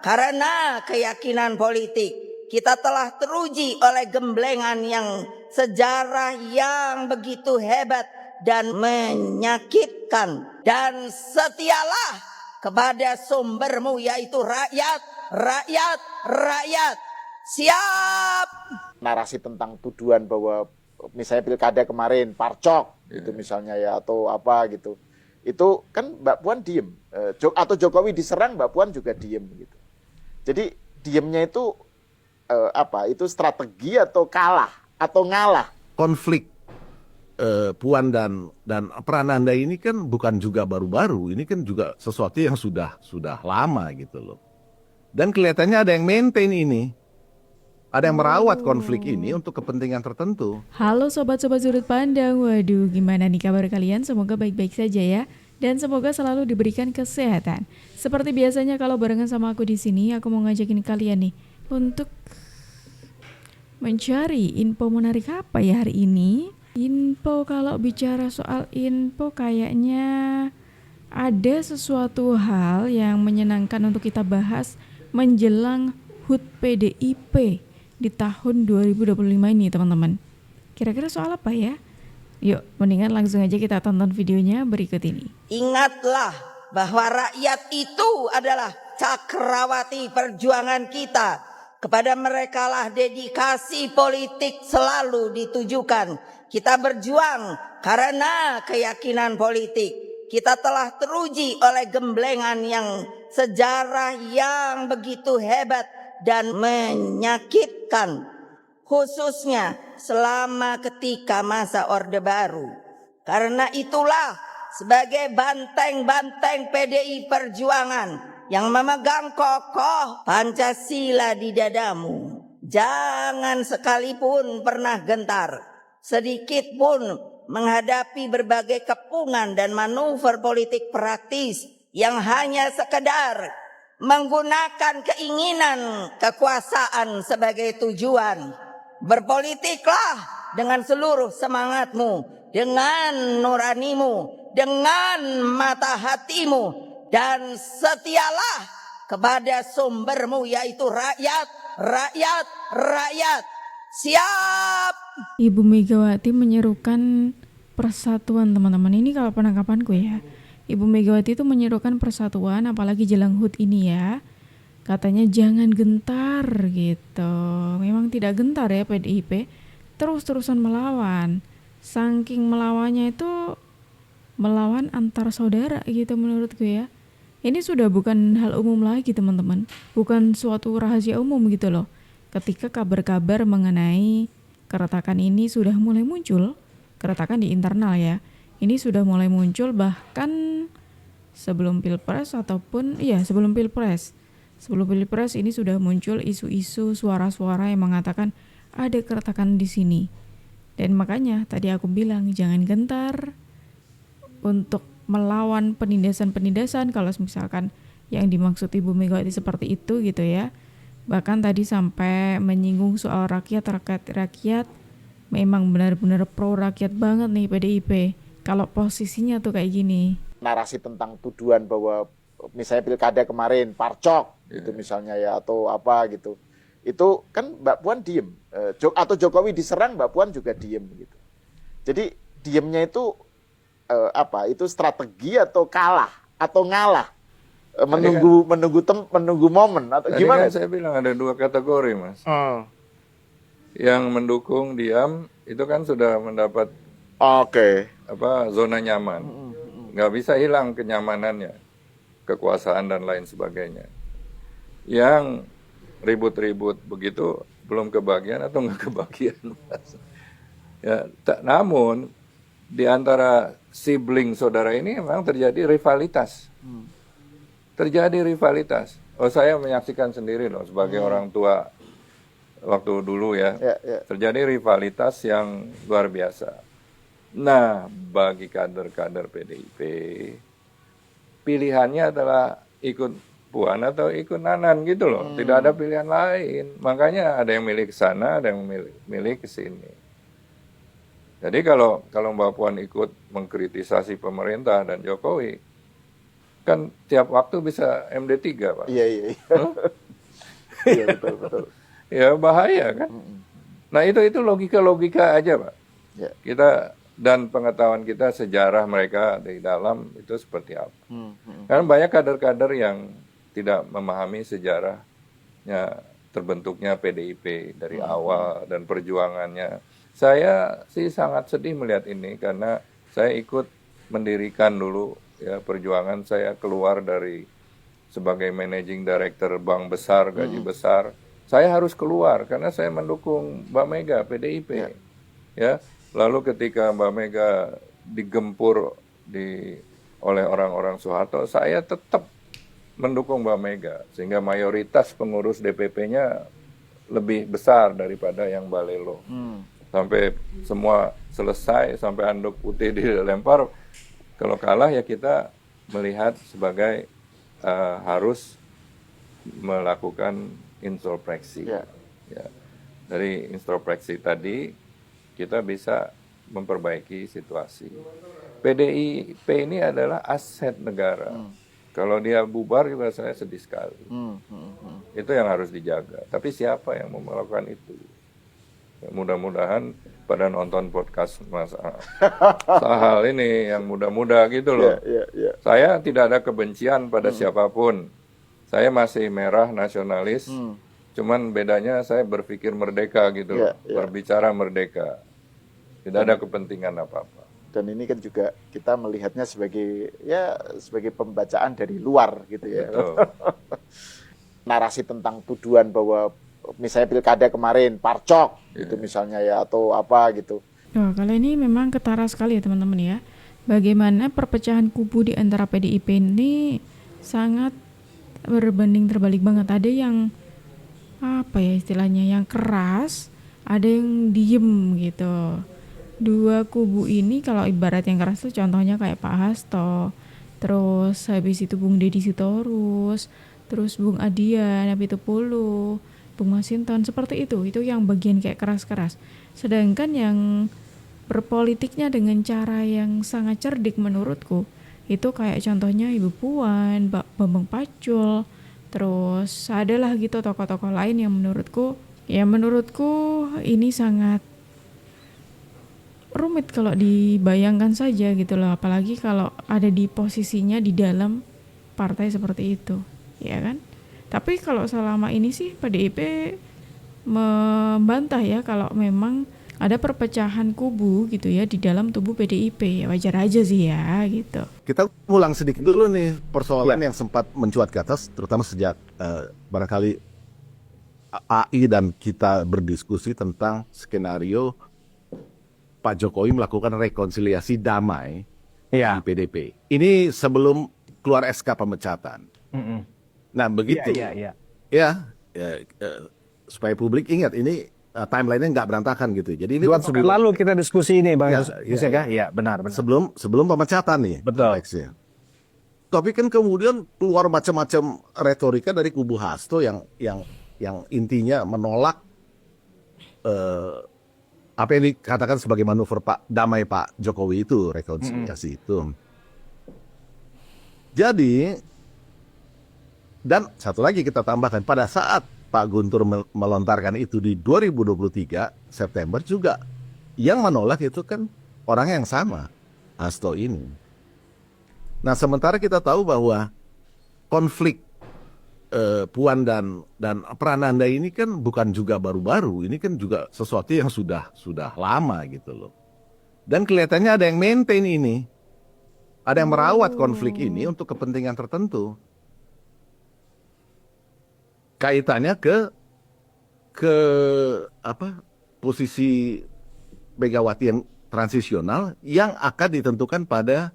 Karena keyakinan politik, kita telah teruji oleh gemblengan yang sejarah yang begitu hebat dan menyakitkan. Dan setialah kepada sumbermu, yaitu rakyat, rakyat, rakyat. Siap. Narasi tentang tuduhan bahwa misalnya pilkada kemarin parcok gitu misalnya ya, atau apa gitu, itu kan Mbak Puan diem, atau Jokowi diserang Mbak Puan juga diem gitu. Jadi diemnya itu itu strategi atau kalah atau ngalah. Konflik Puan dan peran Anda ini kan bukan juga baru-baru, ini kan juga sesuatu yang sudah lama gitu loh. Dan kelihatannya ada yang maintain ini. Ada yang merawat konflik ini untuk kepentingan tertentu. Halo sobat-sobat sudut pandang, waduh gimana nih kabar kalian? Semoga baik-baik saja ya. Dan semoga selalu diberikan kesehatan. Seperti biasanya kalau barengan sama aku di sini, aku mau ngajakin kalian nih untuk mencari info menarik apa ya hari ini. Info, kalau bicara soal info kayaknya ada sesuatu hal yang menyenangkan untuk kita bahas menjelang HUT PDIP di tahun 2025 ini teman-teman. Kira-kira soal apa ya? Yuk, mendingan langsung aja kita tonton videonya berikut ini. Ingatlah bahwa rakyat itu adalah cakrawati perjuangan kita. Kepada mereka lah dedikasi politik selalu ditujukan. Kita berjuang karena keyakinan politik. Kita telah teruji oleh gemblengan yang sejarah yang begitu hebat dan menyakitkan, khususnya selama ketika masa Orde Baru. Karena itulah sebagai banteng-banteng PDI Perjuangan yang memegang kokoh Pancasila di dadamu, jangan sekalipun pernah gentar, sedikit pun menghadapi berbagai kepungan dan manuver politik praktis yang hanya sekedar menggunakan keinginan kekuasaan sebagai tujuan. Berpolitiklah dengan seluruh semangatmu, dengan nuranimu, dengan mata hatimu, dan setialah kepada sumbermu, yaitu rakyat, rakyat, rakyat. Siap. Ibu Megawati menyerukan persatuan teman-teman. Ini kalau penangkapanku ya, Ibu Megawati itu menyerukan persatuan, apalagi jelang HUT ini ya. Katanya jangan gentar gitu. Memang tidak gentar ya PDIP, terus-terusan melawan. Saking melawannya itu melawan antar saudara gitu menurutku ya. Ini sudah bukan hal umum lagi teman-teman, bukan suatu rahasia umum gitu loh. Ketika kabar-kabar mengenai keretakan ini sudah mulai muncul, keretakan di internal ya, ini sudah mulai muncul bahkan sebelum Pilpres ataupun sebelum Pilpres. Sebelum Pilpres ini sudah muncul isu-isu, suara-suara yang mengatakan ada keretakan di sini. Dan makanya tadi aku bilang jangan gentar untuk melawan penindasan-penindasan kalau misalkan yang dimaksud Ibu Megawati seperti itu gitu ya. Bahkan tadi sampai menyinggung soal rakyat, memang benar-benar pro rakyat banget nih PDIP. Kalau posisinya tuh kayak gini. Narasi tentang tuduhan bahwa misalnya pilkada kemarin parcok gitu misalnya ya, atau apa gitu, itu kan Mbak Puan diem, atau Jokowi diserang Mbak Puan juga diem gitu. Jadi diemnya itu itu strategi atau kalah atau ngalah, menunggu momen atau tadi gimana? Kan saya bilang ada dua kategori mas. Yang mendukung diam itu kan sudah mendapat zona nyaman, nggak bisa hilang kenyamanannya, kekuasaan dan lain sebagainya. Yang ribut-ribut begitu belum kebagian atau nggak kebagian mas. Ya, namun di antara sibling saudara ini memang terjadi rivalitas. Terjadi rivalitas. Oh, saya menyaksikan sendiri loh sebagai orang tua waktu dulu ya. Terjadi rivalitas yang luar biasa. Nah, bagi kader-kader PDIP, pilihannya adalah ikut Puan atau ikut Nanan gitu loh. Tidak ada pilihan lain. Makanya ada yang milih ke sana, ada yang milih ke sini. Jadi kalau Mbak Puan ikut mengkritisasi pemerintah dan Jokowi, kan tiap waktu bisa MD3, Pak. Iya, iya, iya. Iya, betul, betul. Ya bahaya kan. Nah itu logika-logika aja, Pak. Ya. Kita dan pengetahuan kita sejarah mereka di dalam itu seperti apa. Karena banyak kader-kader yang tidak memahami sejarahnya terbentuknya PDIP dari awal dan perjuangannya. Saya sih sangat sedih melihat ini karena saya ikut mendirikan dulu ya perjuangan saya keluar dari sebagai managing director bank besar, gaji besar. Saya harus keluar karena saya mendukung Mbak Mega PDIP. Ya. Lalu ketika Mbak Mega digempur oleh orang-orang Soeharto, saya tetap mendukung Mbak Mega. Sehingga mayoritas pengurus DPP-nya lebih besar daripada yang Balelo. Sampai semua selesai, sampai anduk putih dilempar. Kalau kalah ya kita melihat sebagai harus melakukan introspeksi. Ya. Dari introspeksi tadi, kita bisa memperbaiki situasi. PDIP ini adalah aset negara. Kalau dia bubar juga saya sedih sekali. Itu yang harus dijaga. Tapi siapa yang mau melakukan itu? Ya, mudah-mudahan pada nonton podcast Mas Sahal ini yang muda-muda gitu loh. Saya tidak ada kebencian pada siapapun. Saya masih merah nasionalis. Cuman bedanya saya berpikir merdeka gitu loh. Berbicara merdeka. Tidak ada kepentingan apa-apa. Dan ini kan juga kita melihatnya sebagai pembacaan dari luar gitu ya. Narasi tentang tuduhan bahwa misalnya pilkada kemarin parcok gitu misalnya ya atau apa gitu. Oh, kalau ini memang ketara sekali ya teman-teman ya. Bagaimana perpecahan kubu di antara PDIP ini sangat berbanding terbalik banget. Ada yang apa ya istilahnya, yang keras, ada yang diem gitu. Dua kubu ini kalau ibarat yang keras tuh contohnya kayak Pak Hasto, terus habis itu Bung Deddy Sitorus, terus Bung Adian Apitupulu, Bung Masinton, seperti itu yang bagian kayak keras-keras. Sedangkan yang berpolitiknya dengan cara yang sangat cerdik menurutku, itu kayak contohnya Ibu Puan, Pak Bambang Pacul, terus adalah gitu tokoh-tokoh lain yang menurutku ini sangat rumit kalau dibayangkan saja gitu loh, apalagi kalau ada di posisinya di dalam partai seperti itu, ya kan? Tapi kalau selama ini sih PDIP membantah ya kalau memang ada perpecahan kubu gitu ya di dalam tubuh PDIP, ya wajar aja sih ya gitu. Kita ulang sedikit dulu nih persoalan yang sempat mencuat ke atas, terutama sejak barangkali AI dan kita berdiskusi tentang skenario Pak Jokowi melakukan rekonsiliasi damai di PDP. Ini sebelum keluar SK pemecatan. Nah begitu. Supaya publik ingat ini timelinenya nggak berantakan gitu. Jadi ini kan lalu kita diskusi ini Bang Yusek ya. Iya benar. Sebelum pemecatan nih. Betul. Tapi kan kemudian keluar macam-macam retorika dari kubu Hasto yang intinya menolak apa yang dikatakan sebagai manuver damai Pak Jokowi itu, rekonsiliasi itu. Jadi, dan satu lagi kita tambahkan, pada saat Pak Guntur melontarkan itu di 2023 September juga, yang menolak itu kan orang yang sama, Hasto ini. Nah, sementara kita tahu bahwa konflik Puan dan Prananda ini kan bukan juga baru-baru, ini kan juga sesuatu yang sudah lama gitu loh. Dan kelihatannya ada yang maintain ini, ada yang merawat konflik ini untuk kepentingan tertentu. Kaitannya ke posisi Megawati yang transisional yang akan ditentukan pada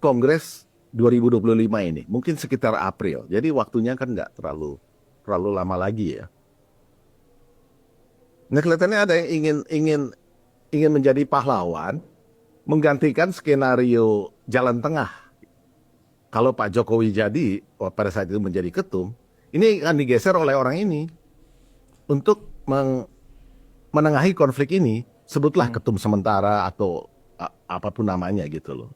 Kongres 2025 ini, mungkin sekitar April. Jadi waktunya kan nggak terlalu lama lagi ya. Nah kelihatannya ada yang ingin menjadi pahlawan, menggantikan skenario jalan tengah. Kalau Pak Jokowi jadi pada saat itu menjadi ketum, ini akan digeser oleh orang ini untuk menengahi konflik ini. Sebutlah ketum sementara atau apapun namanya gitu loh.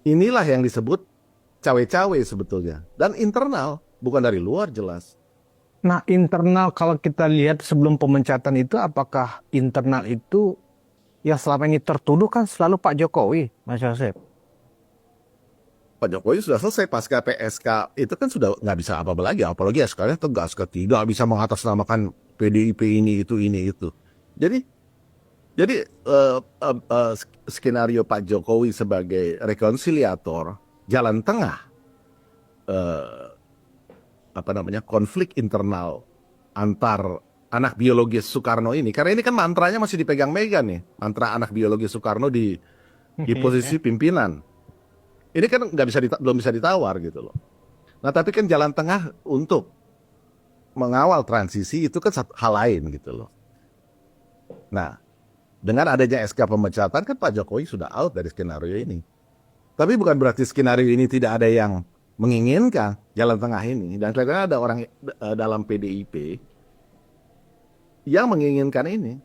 Inilah yang disebut cawe-cawe sebetulnya. Dan internal, bukan dari luar jelas. Nah, internal kalau kita lihat sebelum pemecatan itu, apakah internal itu yang selama ini tertuduh kan selalu Pak Jokowi, Mas Yosef? Pak Jokowi sudah selesai pasca PSK, itu kan sudah nggak bisa apa-apa lagi, apalagi SK-nya tegas, tidak bisa mengatasnamakan PDIP ini itu. Jadi skenario Pak Jokowi sebagai rekonsiliator, jalan tengah konflik internal antar anak biologis Soekarno ini, karena ini kan mantranya masih dipegang Mega nih, mantra anak biologis Soekarno di posisi pimpinan. Ini kan belum bisa ditawar gitu loh. Nah tapi kan jalan tengah untuk mengawal transisi itu kan hal lain gitu loh. Nah dengan adanya SK pemecatan kan Pak Jokowi sudah out dari skenario ini. Tapi bukan berarti skenario ini tidak ada yang menginginkan jalan tengah ini. Dan kelihatannya ada orang dalam PDIP yang menginginkan ini.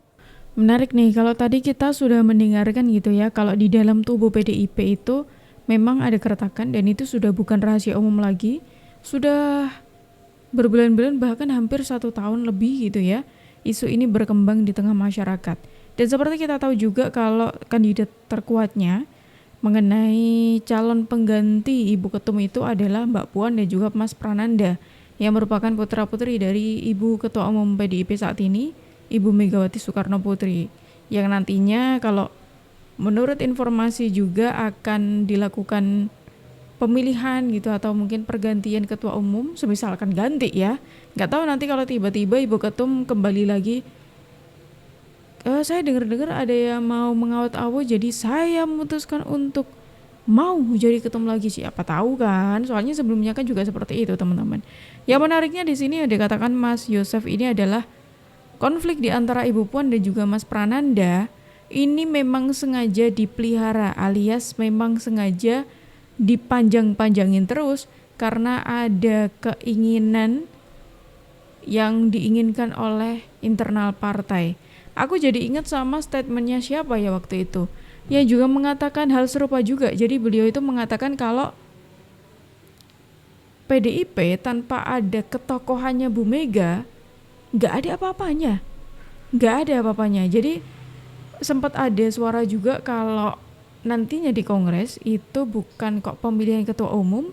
Menarik nih, kalau tadi kita sudah mendengarkan gitu ya, kalau di dalam tubuh PDIP itu memang ada keretakan dan itu sudah bukan rahasia umum lagi. Sudah berbulan-bulan bahkan hampir 1 tahun lebih gitu ya, isu ini berkembang di tengah masyarakat. Dan seperti kita tahu juga kalau kandidat terkuatnya mengenai calon pengganti Ibu Ketum itu adalah Mbak Puan dan juga Mas Prananda yang merupakan putra-putri dari Ibu Ketua Umum PDIP saat ini, Ibu Megawati Soekarno Putri, yang nantinya kalau menurut informasi juga akan dilakukan pemilihan gitu atau mungkin pergantian ketua umum, semisal akan ganti ya. Nggak tahu nanti kalau tiba-tiba Ibu Ketum kembali lagi, saya dengar-dengar ada yang mau mengawat-awat, jadi saya memutuskan untuk mau jadi ketum lagi. Siapa tahu kan, soalnya sebelumnya kan juga seperti itu teman-teman. Yang menariknya di sini ada katakan Mas Yosef ini adalah konflik di antara Ibu Puan dan juga Mas Prananda. Ini memang sengaja dipelihara alias memang sengaja dipanjang-panjangin terus karena ada keinginan yang diinginkan oleh internal partai. Aku jadi ingat sama statementnya siapa ya waktu itu, yang juga mengatakan hal serupa juga. Jadi beliau itu mengatakan kalau PDIP tanpa ada ketokohannya Bu Mega nggak ada apa-apanya. Jadi sempat ada suara juga kalau nantinya di Kongres itu bukan kok pemilihan ketua umum,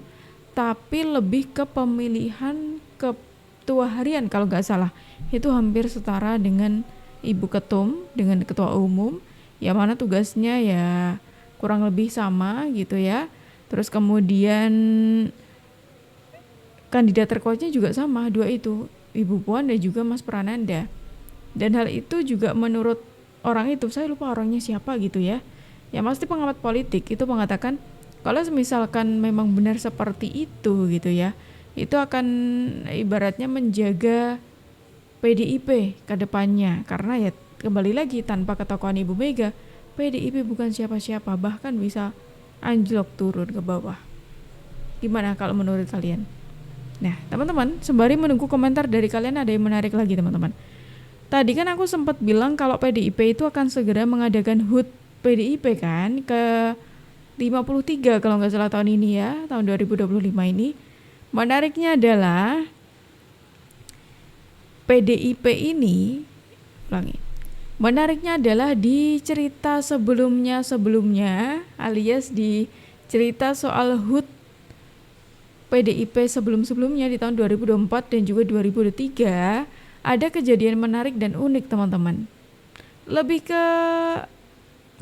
tapi lebih ke pemilihan ketua harian kalau nggak salah. Itu hampir setara dengan Ibu Ketum dengan ketua umum, yang mana tugasnya ya kurang lebih sama gitu ya. Terus kemudian kandidat terkuatnya juga sama, dua itu, Ibu Puan dan juga Mas Prananda. Dan hal itu juga menurut orang itu, saya lupa orangnya siapa gitu ya, yang pasti pengamat politik itu mengatakan kalau misalkan memang benar seperti itu gitu ya, itu akan ibaratnya menjaga PDIP ke depannya. Karena ya kembali lagi, tanpa ketokohan Ibu Mega, PDIP bukan siapa-siapa, bahkan bisa anjlok turun ke bawah. Gimana kalau menurut kalian? Nah teman-teman, sembari menunggu komentar dari kalian, ada yang menarik lagi teman-teman. Tadi kan aku sempat bilang kalau PDIP itu akan segera mengadakan HUT PDIP kan ke 53 kalau nggak salah tahun ini ya, tahun 2025 ini. Menariknya adalah PDIP ini, menariknya adalah di cerita sebelumnya alias di cerita soal HUT PDIP sebelum-sebelumnya di tahun 2024 dan juga 2023 ada kejadian menarik dan unik teman-teman. Lebih ke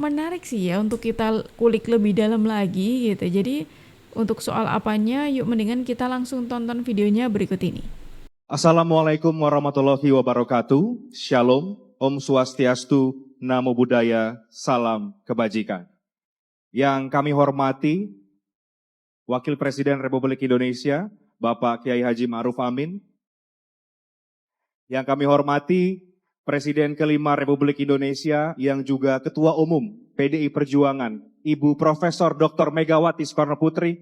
menarik sih ya untuk kita kulik lebih dalam lagi gitu. Jadi untuk soal apanya, yuk mendingan kita langsung tonton videonya berikut ini. Assalamualaikum warahmatullahi wabarakatuh. Shalom, Om Swastiastu, Namo Buddhaya, Salam Kebajikan. Yang kami hormati Wakil Presiden Republik Indonesia, Bapak Kiai Haji Ma'ruf Amin. Yang kami hormati Presiden kelima Republik Indonesia yang juga Ketua Umum PDI Perjuangan, Ibu Profesor Dr. Megawati Soekarno Putri.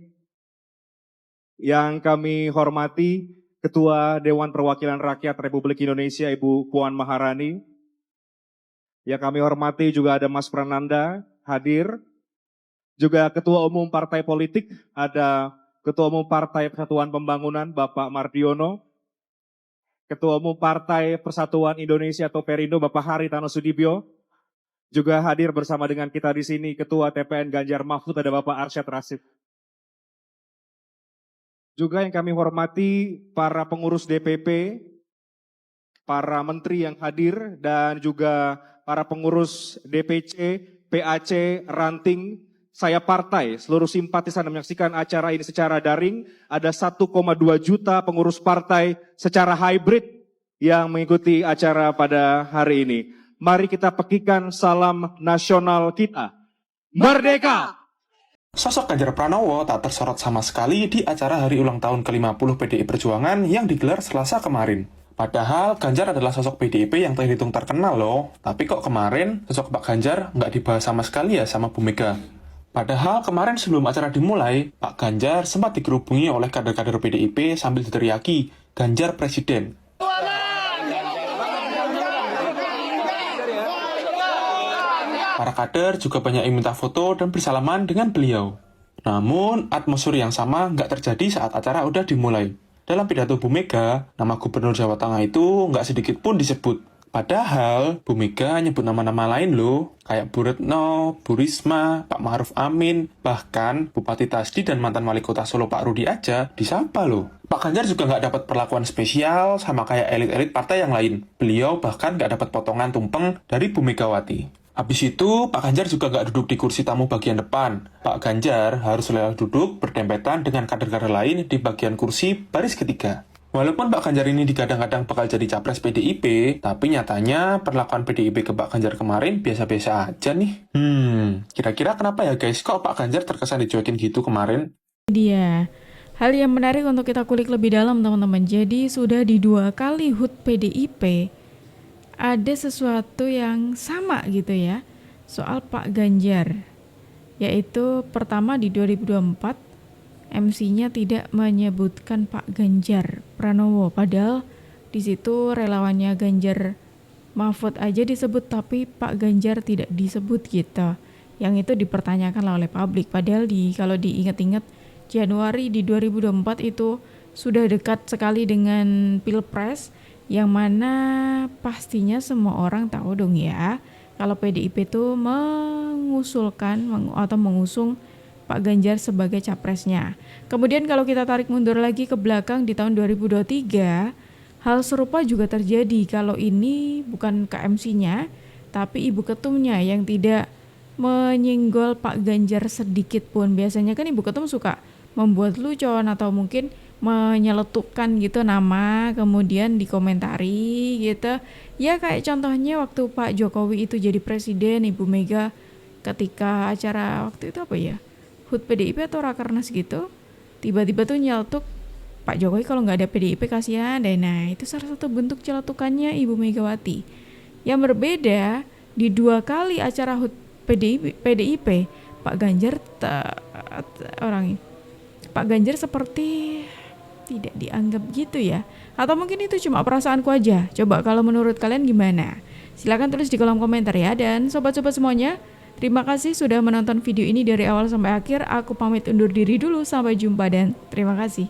Yang kami hormati Ketua Dewan Perwakilan Rakyat Republik Indonesia, Ibu Puan Maharani. Yang kami hormati juga ada Mas Prananda hadir. Juga Ketua Umum Partai Politik, ada Ketua Umum Partai Persatuan Pembangunan Bapak Mardiono, Ketua Umum Partai Persatuan Indonesia atau Perindo Bapak Haritano Sudibyo. Juga hadir bersama dengan kita di sini Ketua TPN Ganjar Mahfud ada Bapak Arsyad Rashid. Juga yang kami hormati para pengurus DPP, para menteri yang hadir, dan juga para pengurus DPC, PAC, ranting, saya partai, seluruh simpatisan yang menyaksikan acara ini secara daring, ada 1,2 juta pengurus partai secara hybrid yang mengikuti acara pada hari ini. Mari kita pekikan salam nasional kita. Merdeka! Sosok Ganjar Pranowo tak tersorot sama sekali di acara hari ulang tahun ke-50 PDI Perjuangan yang digelar Selasa kemarin. Padahal Ganjar adalah sosok PDIP yang terhitung terkenal loh. Tapi kok kemarin sosok Pak Ganjar nggak dibahas sama sekali ya sama Bu Mega. Padahal kemarin sebelum acara dimulai, Pak Ganjar sempat digerubungi oleh kader-kader PDIP sambil diteriaki, Ganjar Presiden. Para kader juga banyak yang minta foto dan bersalaman dengan beliau. Namun, atmosfer yang sama nggak terjadi saat acara udah dimulai. Dalam pidato Bu Mega, nama Gubernur Jawa Tengah itu nggak sedikit pun disebut. Padahal, Bu Mega nyebut nama-nama lain loh, kayak Bu Retno, Bu Risma, Pak Ma'ruf Amin, bahkan Bupati Tasdi dan mantan Wali Kota Solo Pak Rudi aja disapa loh. Pak Ganjar juga nggak dapat perlakuan spesial sama kayak elit-elit partai yang lain. Beliau bahkan nggak dapat potongan tumpeng dari Bu Megawati. Habis itu, Pak Ganjar juga nggak duduk di kursi tamu bagian depan. Pak Ganjar harus rela duduk berdempetan dengan kader-kader lain di bagian kursi baris ketiga. Walaupun Pak Ganjar ini digadang-gadang bakal jadi capres PDIP, tapi nyatanya perlakuan PDIP ke Pak Ganjar kemarin biasa-biasa aja nih. Kira-kira kenapa ya guys, kok Pak Ganjar terkesan dicuekin gitu kemarin? Dia hal yang menarik untuk kita kulik lebih dalam teman-teman. Jadi sudah di 2 kali HUT PDIP ada sesuatu yang sama gitu ya soal Pak Ganjar, yaitu pertama di 2024 MC-nya tidak menyebutkan Pak Ganjar Pranowo, padahal di situ relawannya Ganjar Mahfud aja disebut tapi Pak Ganjar tidak disebut gitu. Yang itu dipertanyakan oleh publik, padahal kalau diingat-ingat Januari di 2024 itu sudah dekat sekali dengan Pilpres, yang mana pastinya semua orang tahu dong ya kalau PDIP itu mengusulkan atau mengusung Pak Ganjar sebagai capresnya. Kemudian kalau kita tarik mundur lagi ke belakang di tahun 2023, hal serupa juga terjadi. Kalau ini bukan KMC-nya tapi ibu ketumnya yang tidak menyinggol Pak Ganjar sedikit pun. Biasanya kan ibu ketum suka membuat lucon atau mungkin menyeletukkan gitu nama, kemudian dikomentari gitu. Ya kayak contohnya waktu Pak Jokowi itu jadi presiden, Ibu Mega ketika acara waktu itu apa ya, HUT PDIP atau Rakernas gitu, tiba-tiba tuh nyeletuk Pak Jokowi kalau nggak ada PDIP kasihan deh. Nah itu salah satu bentuk celetukannya Ibu Megawati. Yang berbeda di 2 kali acara HUT PDIP Pak Ganjar Pak Ganjar seperti tidak dianggap gitu ya. Atau mungkin itu cuma perasaanku aja. Coba kalau menurut kalian gimana? Silahkan tulis di kolom komentar ya. Dan sobat-sobat semuanya, terima kasih sudah menonton video ini dari awal sampai akhir. Aku pamit undur diri dulu. Sampai jumpa dan terima kasih.